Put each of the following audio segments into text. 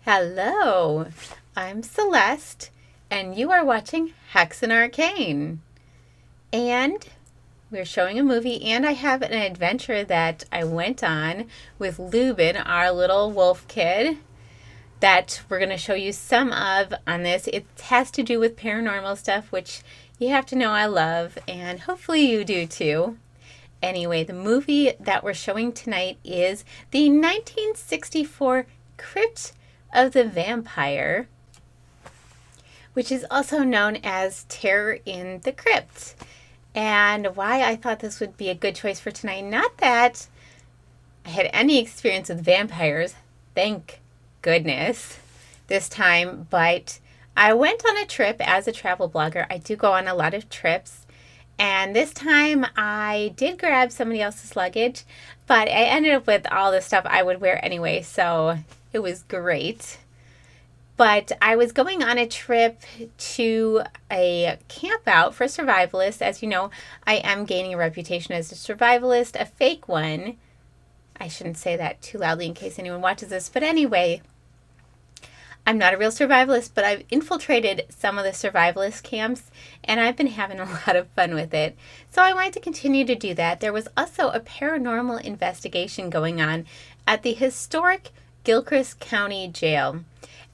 Hello, I'm Celeste, and you are watching Hexen Arcane. And we're showing a movie, and I have an adventure that I went on with Lubin, our little wolf kid, that we're going to show you some of on this. It has to do with paranormal stuff, which you have to know I love, and hopefully you do too. Anyway, the movie that we're showing tonight is the 1964 Crypt of the Vampire, which is also known as Terror in the Crypt. And why I thought this would be a good choice for tonight, not that I had any experience with vampires, thank goodness, this time, but I went on a trip as a travel blogger. I do go on a lot of trips. And this time I did grab somebody else's luggage, but I ended up with all the stuff I would wear anyway, so it was great. But I was going on a trip to a camp out for survivalists. As you know, I am gaining a reputation as a survivalist, a fake one. I shouldn't say that too loudly in case anyone watches this. But anyway, I'm not a real survivalist, but I've infiltrated some of the survivalist camps, and I've been having a lot of fun with it. So I wanted to continue to do that. There was also a paranormal investigation going on at the historic Gilchrist County Jail.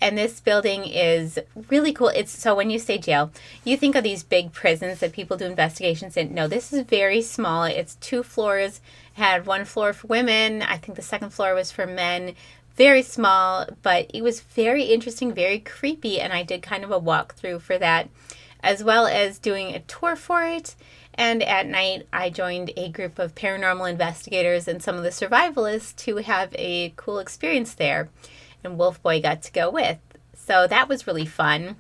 And this building is really cool. So when you say jail, you think of these big prisons that people do investigations in. No, this is very small. It's 2 floors. It had 1 floor for women. I think the second floor was for men. Very small, but it was very interesting, very creepy, and I did kind of a walkthrough for that, as well as doing a tour for it. And at night, I joined a group of paranormal investigators and some of the survivalists to have a cool experience there. And Wolf Boy got to go with. So that was really fun.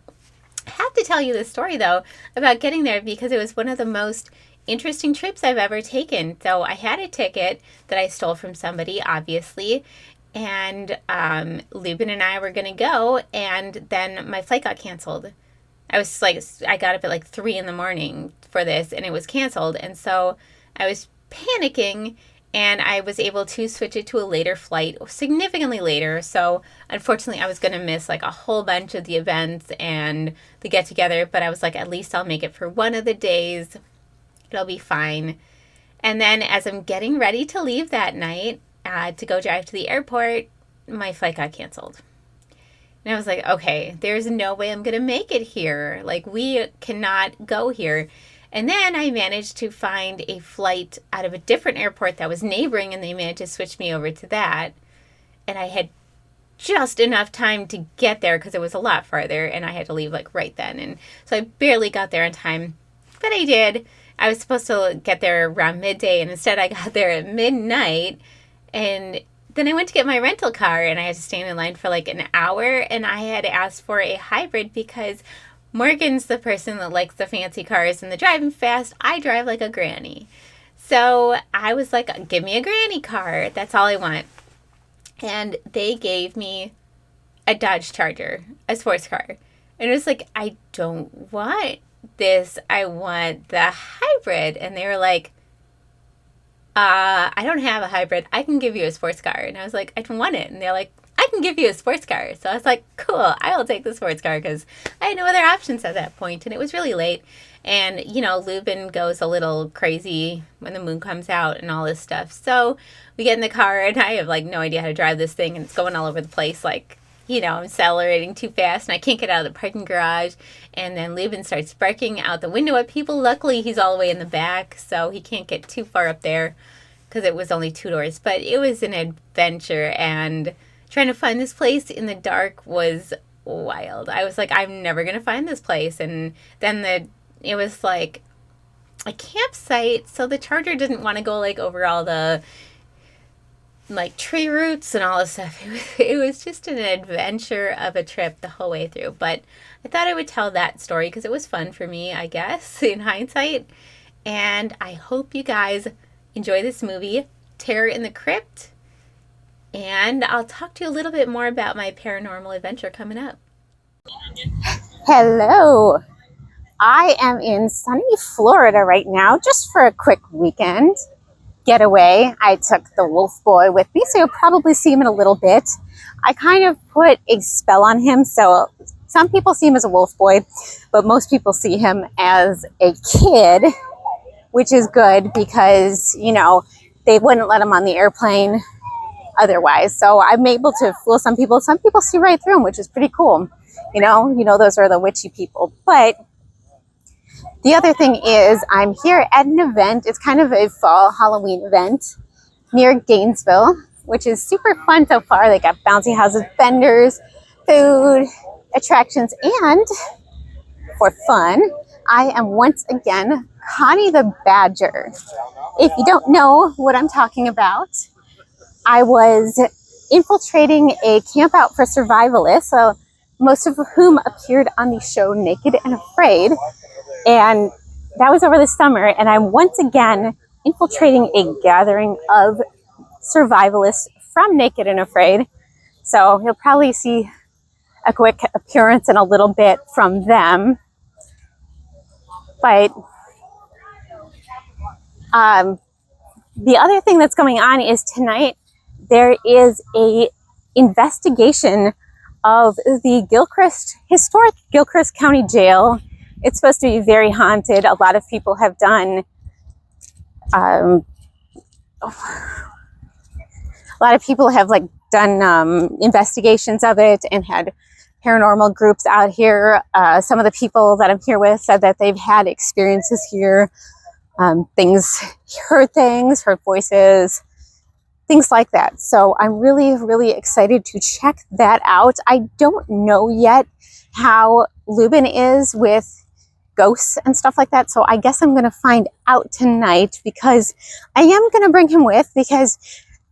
I have to tell you the story, though, about getting there because it was one of the most interesting trips I've ever taken. So I had a ticket that I stole from somebody, obviously, and Lubin and I were going to go, and then my flight got canceled. I got up at like 3 in the morning for this, and it was canceled, and so I was panicking, and I was able to switch it to a later flight, significantly later, so unfortunately I was going to miss like a whole bunch of the events and the get-together, but I was like, at least I'll make it for one of the days. It'll be fine. And then as I'm getting ready to leave that night, to go drive to the airport, my flight got canceled. And I was like, okay, there's no way I'm going to make it here. Like, we cannot go here. And then I managed to find a flight out of a different airport that was neighboring, and they managed to switch me over to that. And I had just enough time to get there because it was a lot farther, and I had to leave like right then. And so I barely got there in time, but I did. I was supposed to get there around midday, and instead I got there at midnight. And then I went to get my rental car, and I had to stand in line for like an hour, and I had asked for a hybrid because Morgan's the person that likes the fancy cars and the driving fast. I drive like a granny. So I was like, give me a granny car. That's all I want. And they gave me a Dodge Charger, a sports car. And it was like, I don't want this. I want the hybrid. And they were like, I don't have a hybrid. I can give you a sports car. And I was like, I don't want it. And they're like, I can give you a sports car. So I was like, cool, I will take the sports car because I had no other options at that point. And it was really late. And, you know, Lubin goes a little crazy when the moon comes out and all this stuff. So we get in the car, and I have like no idea how to drive this thing. And it's going all over the place. Like, you know, I'm accelerating too fast, and I can't get out of the parking garage. And then Lubin starts barking out the window at people. Luckily, he's all the way in the back, so he can't get too far up there because it was only 2 doors. But it was an adventure, and trying to find this place in the dark was wild. I was like, I'm never going to find this place. And then it was like a campsite, so the Charger didn't want to go like over all the like tree roots and all this stuff. It was just an adventure of a trip the whole way through. But I thought I would tell that story because it was fun for me, I guess, in hindsight. And I hope you guys enjoy this movie, Terror in the Crypt. And I'll talk to you a little bit more about my paranormal adventure coming up. Hello. I am in sunny Florida right now, just for a quick weekend. getaway, I took the wolf boy with me, so you'll probably see him in a little bit. I kind of put a spell on him, so some people see him as a wolf boy, but most people see him as a kid, which is good because, you know, they wouldn't let him on the airplane otherwise. So I'm able to fool some people. Some people see right through him, which is pretty cool. You know, those are the witchy people. But the other thing is I'm here at an event. It's kind of a fall Halloween event near Gainesville, which is super fun so far. They got bouncy houses, vendors, food, attractions, and for fun, I am once again Connie the Badger. If you don't know what I'm talking about, I was infiltrating a camp out for survivalists, so most of whom appeared on the show Naked and Afraid. And that was over the summer, and I'm once again infiltrating a gathering of survivalists from Naked and Afraid. So you'll probably see a quick appearance in a little bit from them. But the other thing that's going on is tonight there is a investigation of the historic Gilchrist County Jail. It's supposed to be very haunted. A lot of people have done investigations of it and had paranormal groups out here. Some of the people that I'm here with said that they've had experiences here, heard voices, things like that. So I'm really, really excited to check that out. I don't know yet how Lubin is with ghosts and stuff like that. So I guess I'm going to find out tonight, because I am going to bring him with, because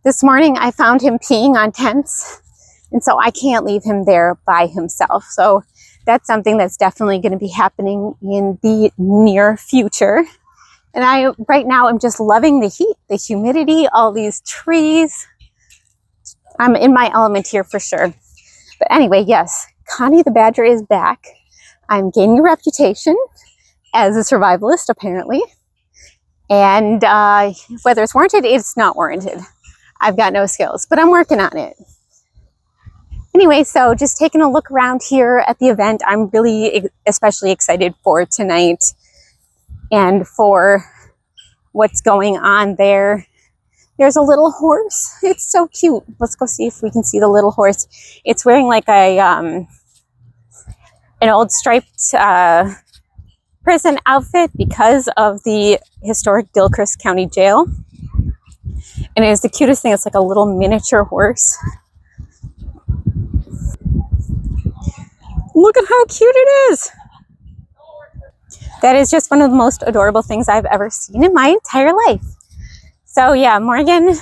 this morning I found him peeing on tents, and so I can't leave him there by himself. So that's something that's definitely going to be happening in the near future. And right now I'm just loving the heat, the humidity, all these trees. I'm in my element here for sure. But anyway, yes, Connie the Badger is back. I'm gaining a reputation as a survivalist, apparently. And whether it's warranted, it's not warranted. I've got no skills, but I'm working on it. Anyway, so just taking a look around here at the event. I'm really especially excited for tonight and for what's going on there. There's a little horse. It's so cute. Let's go see if we can see the little horse. It's wearing like an old striped prison outfit because of the historic Gilchrist County Jail. And it is the cutest thing. It's like a little miniature horse. Look at how cute it is. That is just one of the most adorable things I've ever seen in my entire life. So yeah, Morgan,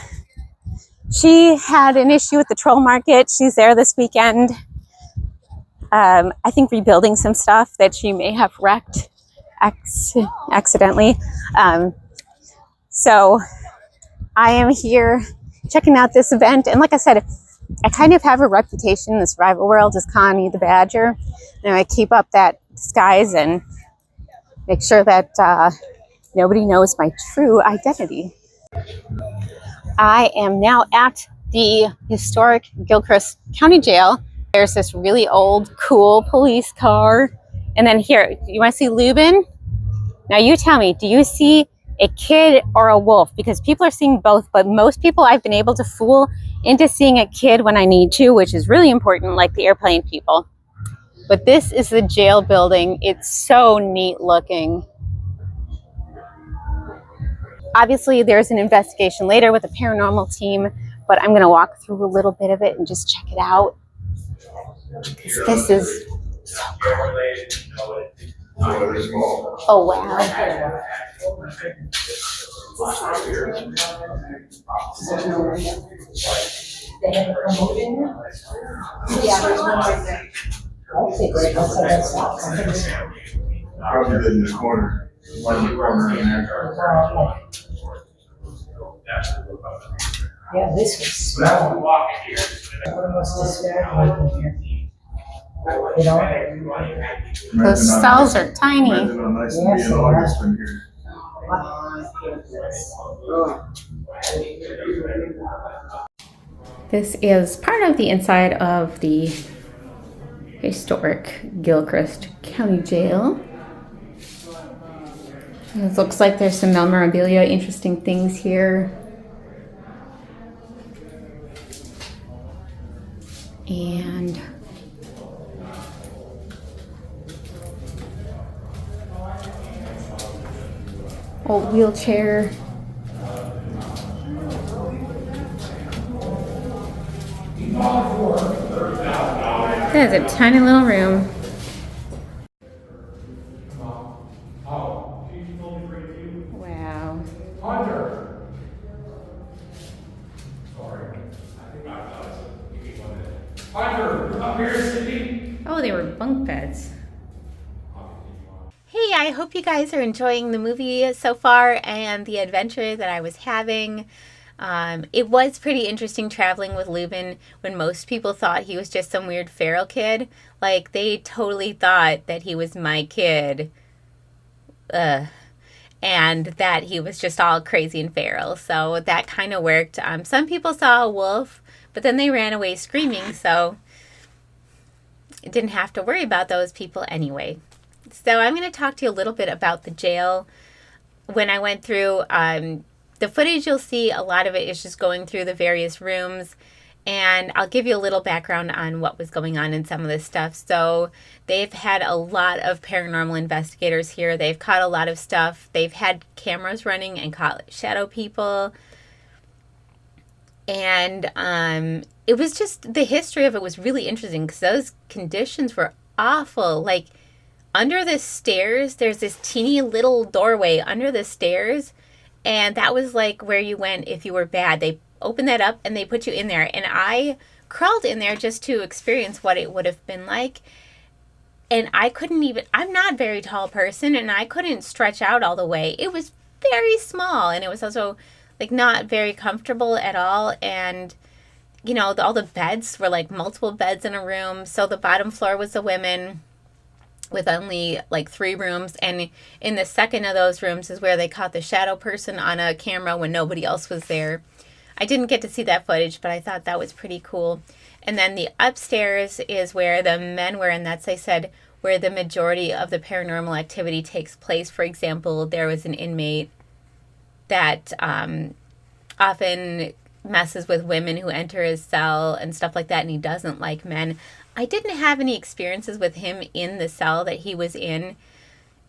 she had an issue with the troll market. She's there this weekend. I think rebuilding some stuff that she may have wrecked accidentally. So I am here checking out this event. And like I said, I kind of have a reputation in the survival world as Connie the Badger. And I keep up that disguise and make sure that nobody knows my true identity. I am now at the historic Gilchrist County Jail. There's this really old, cool police car. And then here, you want to see Lubin? Now you tell me, do you see a kid or a wolf? Because people are seeing both, but most people I've been able to fool into seeing a kid when I need to, which is really important, like the airplane people. But this is the jail building. It's so neat looking. Obviously, there's an investigation later with the paranormal team, but I'm going to walk through a little bit of it and just check it out. This is so cool. Oh, wow. Probably in the corner. One in the corner in there. Yeah, this was small. Almost despairing here. You know? Those cells are tiny. Imagine how nice it would be in August in here. This is part of the inside of the historic Gilchrist County Jail. It looks like there's some memorabilia, interesting things here. And old wheelchair. That is a tiny little room. Wow. Oh, they were bunk beds. Hey, I hope you guys are enjoying the movie so far and the adventure that I was having. It was pretty interesting traveling with Lubin when most people thought he was just some weird feral kid. Like, they totally thought that he was my kid. And that he was just all crazy and feral. So that kind of worked. Some people saw a wolf, but then they ran away screaming, so didn't have to worry about those people anyway. So I'm going to talk to you a little bit about the jail. When I went through, the footage you'll see, a lot of it is just going through the various rooms, and I'll give you a little background on what was going on in some of this stuff. So they've had a lot of paranormal investigators here. They've caught a lot of stuff. They've had cameras running and caught shadow people. And it was just, the history of it was really interesting because those conditions were awful. Like, under the stairs, there's this teeny little doorway under the stairs, and that was like where you went if you were bad. They opened that up and they put you in there, and I crawled in there just to experience what it would have been like. And I couldn't even, I'm not a very tall person, and I couldn't stretch out all the way. It was very small, and it was also like not very comfortable at all. And you know, all the beds were like multiple beds in a room. So the bottom floor was the women with only like 3 rooms, and in the second of those rooms is where they caught the shadow person on a camera when nobody else was there. I didn't get to see that footage, but I thought that was pretty cool. And then the upstairs is where the men were, and that's, I said, where the majority of the paranormal activity takes place. For example, there was an inmate that often messes with women who enter his cell and stuff like that, and he doesn't like men. I didn't have any experiences with him in the cell that he was in,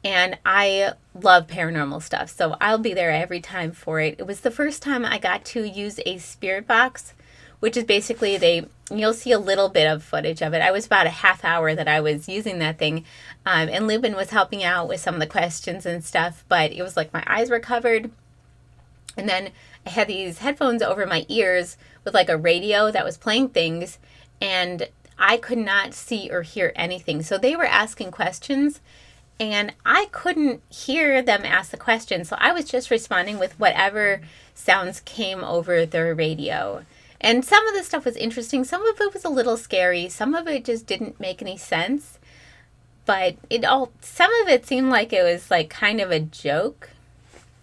and I love paranormal stuff, so I'll be there every time for it. It was the first time I got to use a spirit box, which is basically you'll see a little bit of footage of it. I was about a half hour that I was using that thing, and Lubin was helping out with some of the questions and stuff, but it was like my eyes were covered, and then I had these headphones over my ears with like a radio that was playing things, and I could not see or hear anything. So they were asking questions, and I couldn't hear them ask the question. So I was just responding with whatever sounds came over the radio. And some of the stuff was interesting. Some of it was a little scary. Some of it just didn't make any sense. But some of it seemed like it was like kind of a joke.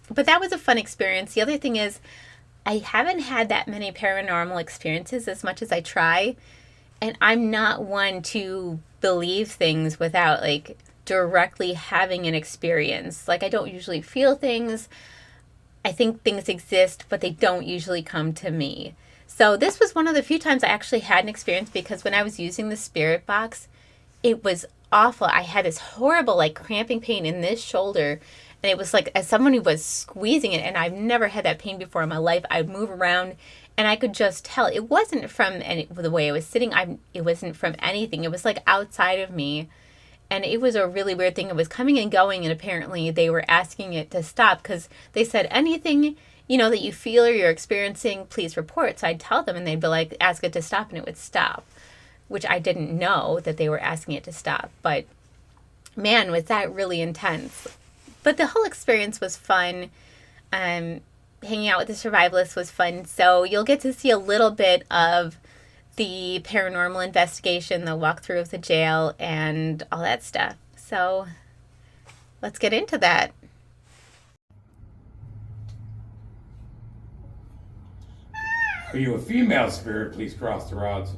But that was a fun experience. The other thing is, I haven't had that many paranormal experiences as much as I try. And I'm not one to believe things without like directly having an experience. Like, I don't usually feel things. I think things exist, but they don't usually come to me. So this was one of the few times I actually had an experience, because when I was using the spirit box, it was awful. I had this horrible like cramping pain in this shoulder, and it was like as someone who was squeezing it, and I've never had that pain before in my life. I'd move around, and I could just tell it wasn't from the way I was sitting. It wasn't from anything. It was like outside of me. And it was a really weird thing. It was coming and going, and apparently they were asking it to stop, because they said anything, that you feel or you're experiencing, please report. So I'd tell them, and they'd be like, ask it to stop, and it would stop, which I didn't know that they were asking it to stop. But man, was that really intense. But the whole experience was fun. Hanging out with the survivalists was fun. So you'll get to see a little bit of the paranormal investigation, the walkthrough of the jail, and all that stuff. So let's get into that. Are you a female spirit? Please cross the rods.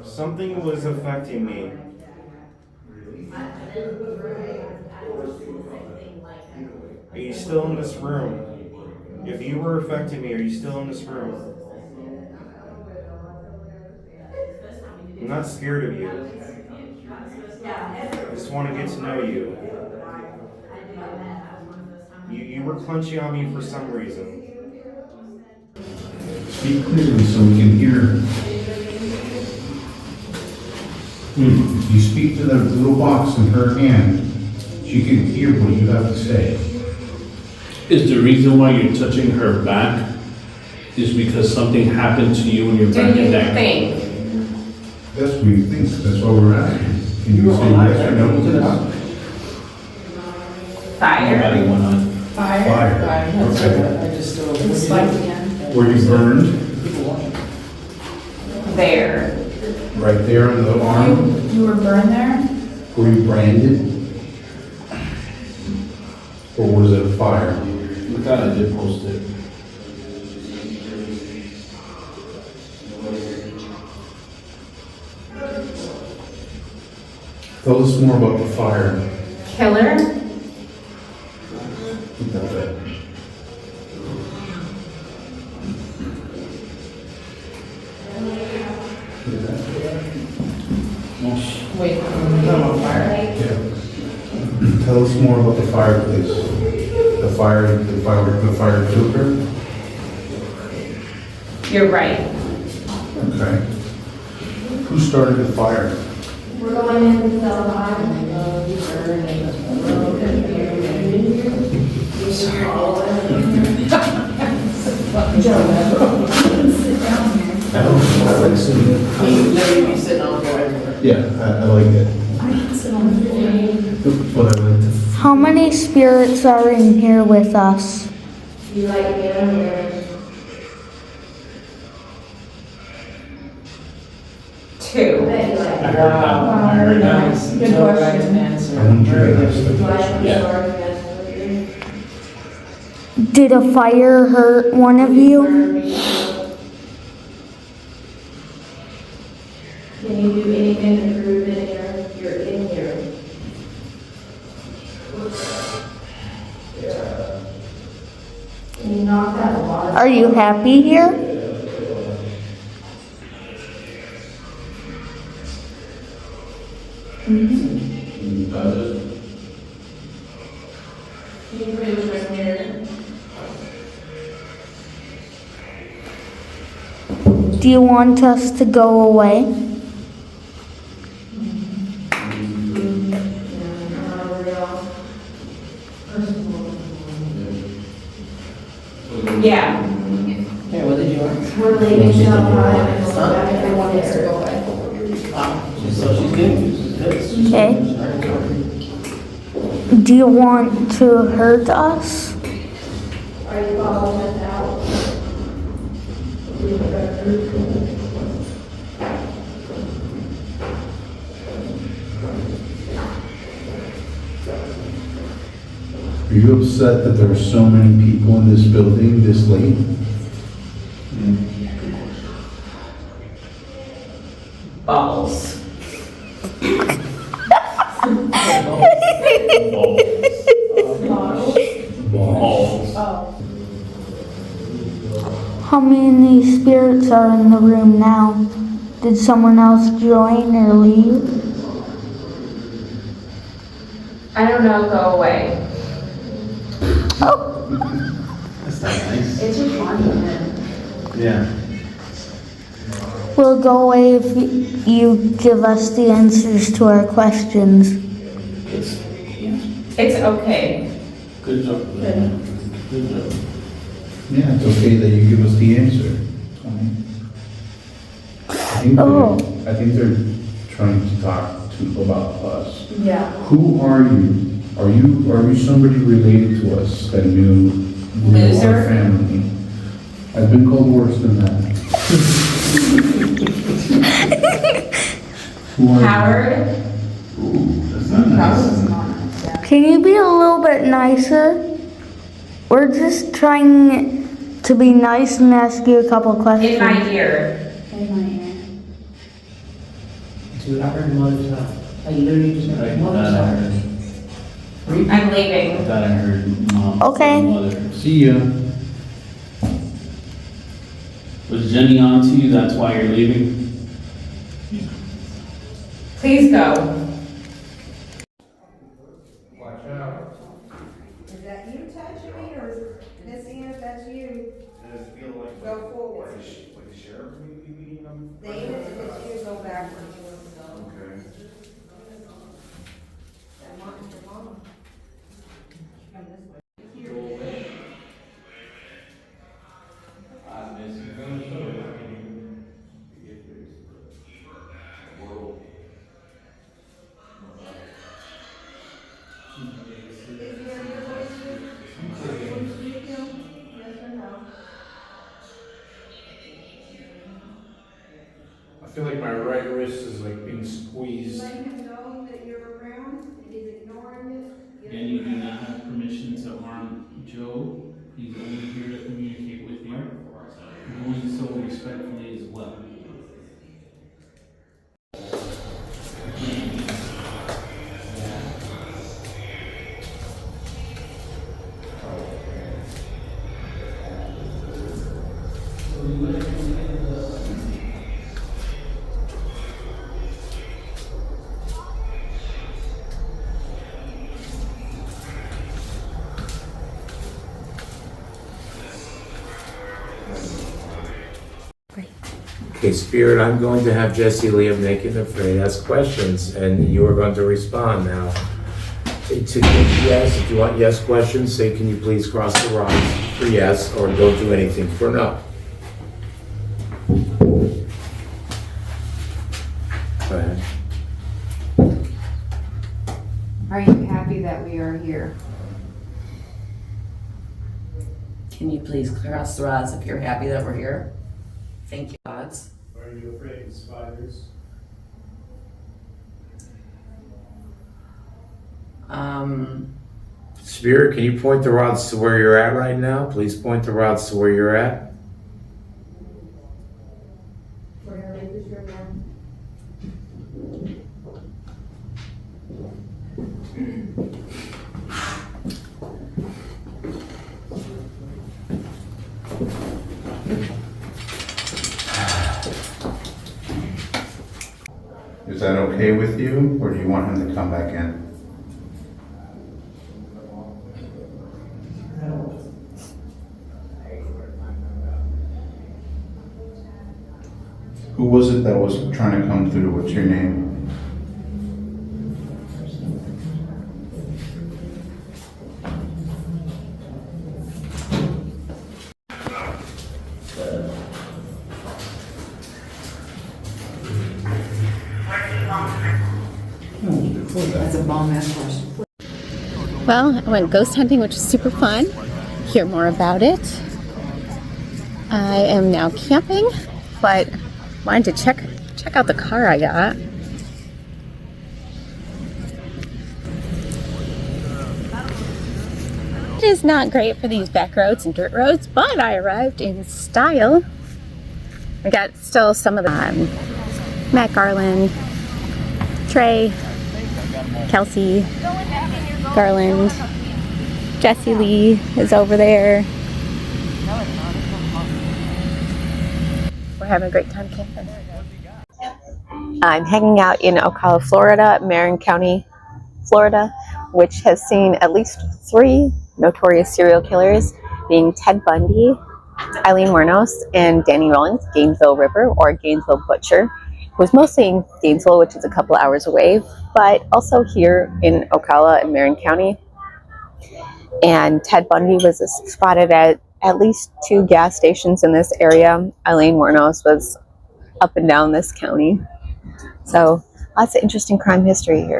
Something was affecting me. Are you still in this room? If you were affecting me, are you still in this room? I'm not scared of you. I just want to get to know you. You were clenching on me for some reason. Speak clearly so we can hear. You speak to the little box in her hand. She can hear what you have to say. Is the reason why you're touching her back is because something happened to you when you're back and neck? That's what you think. That's why we're asking. Can you say yes or no to that? Nobody went on. Fire. Okay. It's like again. Were you burned? There. Right there on the arm? You were burned there? Were you branded? Or was it a fire? Look out, I did post it. Tell us more about the fire. Killer? That's it. Wait, no fire. Yeah. Tell us more about the fireplace. The fire filter. You're right. Okay. Who started the fire? We're going in to sell the island. I like sitting. Yeah, I like it. What I like to. How many spirits are in here with us? You like it? 2. I heard that. Good question. I want you to ask Yeah. Did a fire hurt one of you? Can you do anything to prove that you're in here? Can you knock that water? Are you happy here? Can you prove you're here? Do you want us to go away? Yeah. We're leaving Shanghai and going back, everyone needs to go away. Okay. Do you want to hurt us? Are you following us out? Are you upset that there are so many people in this building this late? Balls. Balls. How many spirits are in the room now? Did someone else join or leave? I don't know, go away. That's not nice. It's recording. Yeah. We'll go away if you give us the answers to our questions. It's okay. Good job. Good job. Yeah, it's okay that you give us the answer. I think they're trying to talk about us. Yeah. Who are you? Are you somebody related to us that knew Loser? our family? I've been called worse than that. Who are you? Howard? Ooh, that's not nice. Can you be a little bit nicer? We're just trying to be nice and ask you a couple questions. In my ear. Dude, I heard mother's house. I literally just heard mother's house. I'm leaving. I thought I heard mom. Okay. Mother. See ya. Was Jenny on to you? That's why you're leaving? Please go. Watch out. Is that you touching me or is Miss Ann, if that's you, Does it feel like go forward? like the sheriff maybe beating them? David, if it's you, go backwards. Okay. That mom's your mom. Come this way. I feel like my right wrist is like being squeezed. Let him know that you're around and he's ignoring it. Again, you do not have permission to harm Joe. He's only here to communicate with you. Doing so respectfully as well. Okay, Spirit, I'm going to have Jesse Liam naked and afraid ask questions, and you are going to respond now. To yes, if you want yes questions, say, can you please cross the rods for yes, or don't do anything for no. Go ahead. Are you happy that we are here? Can you please cross the rods if you're happy that we're here? Thank you, odds. Are you afraid of spiders? Spirit, can you point the rods to where you're at right now? Please point the rods to where you're at. We're gonna leave this room now. Is that okay with you, or do you want him to come back in? Who was it that was trying to come through? What's your name? That's a bomb ass question. Well, I went ghost hunting, which was super fun. Hear more about it. I am now camping, but wanted to check out the car I got. It is not great for these back roads and dirt roads, but I arrived in style. I got still some of the Matt Garland, Trey, Kelsey, Garland, Jesse Lee is over there. We're having a great time camping. I'm hanging out in Ocala, Florida, Marin County, Florida, which has seen at least 3 notorious serial killers, being Ted Bundy, Eileen Wuornos, and Danny Rollins, Gainesville Ripper, or Gainesville Butcher, who was mostly in Gainesville, which is a couple hours away, but also here in Ocala and Marin County. And Ted Bundy was spotted at least 2 gas stations in this area. Eileen Wuornos was up and down this county. So lots of interesting crime history here.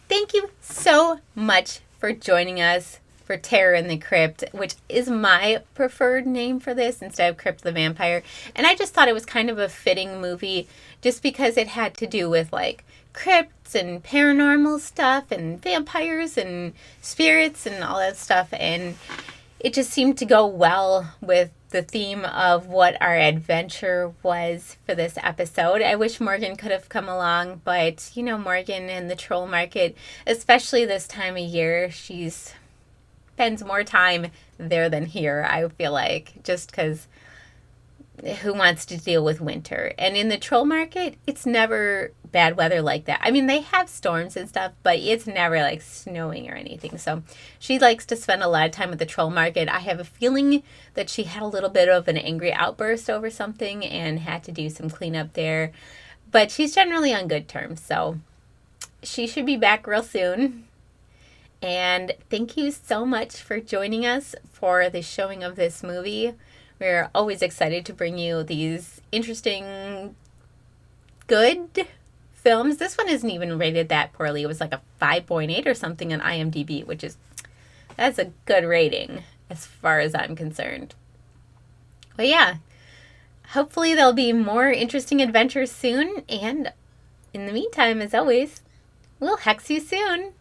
Thank you so much for joining us for Terror in the Crypt, which is my preferred name for this instead of Crypt the Vampire. And I just thought it was kind of a fitting movie just because it had to do with like crypts and paranormal stuff and vampires and spirits and all that stuff. And it just seemed to go well with the theme of what our adventure was for this episode. I wish Morgan could have come along, but you know, Morgan in the troll market, especially this time of year, she spends more time there than here, I feel like, just because who wants to deal with winter? And in the troll market, it's never bad weather like that. I mean, they have storms and stuff, but it's never like snowing or anything. So she likes to spend a lot of time at the troll market. I have a feeling that she had a little bit of an angry outburst over something and had to do some cleanup there. But she's generally on good terms, so she should be back real soon. And thank you so much for joining us for the showing of this movie. We're always excited to bring you these interesting, good films. This one isn't even rated that poorly. It was like a 5.8 or something on IMDb, that's a good rating as far as I'm concerned. But yeah, hopefully there'll be more interesting adventures soon. And in the meantime, as always, we'll hex you soon.